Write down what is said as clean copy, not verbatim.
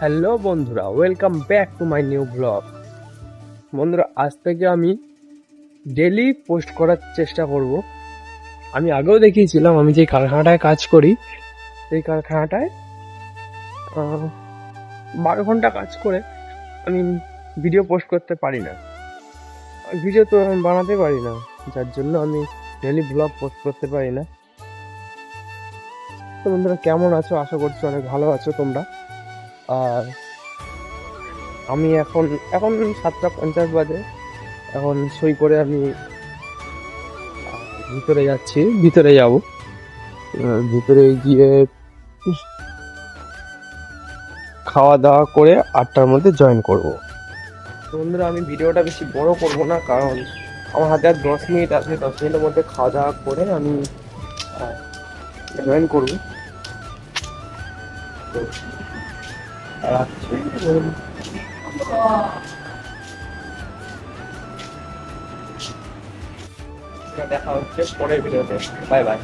Hello বন্ধুরা, welcome back to my new blog. বন্ধুরা, আজ থেকে আমি ডেলি পোস্ট করার চেষ্টা করব। আমি আগেও দেখিয়েছিলাম, আমি যে কারখানাটায় কাজ করি সেই কারখানাটায় 12 ঘন্টা কাজ করে আমি ভিডিও পোস্ট করতে পারি না, ভিডিও তো আমি বানাতে পারি না, যার জন্য আমি ডেলি ব্লগ পোস্ট করতে পারি না। তো বন্ধুরা, কেমন আছো? আশা করছি অনেক ভালো আছো তোমরা। আর আমি এখন এখন 7:50 বাজে। এখন সই করে আমি ভিতরে যাচ্ছি, ভিতরে যাব। ভিতরে গিয়ে খাওয়া দাওয়া করে 8টার মধ্যে জয়েন করব। তো বন্ধুরা, আমি ভিডিওটা বেশি বড় করব না, কারণ আমার হাতে আর 10 মিনিট আছে। 10 মিনিটের মধ্যে খাওয়া দাওয়া করে আমি জয়েন করব। তো রাখছি। দেখা হচ্ছে পরের ভিডিওতে। Bye bye.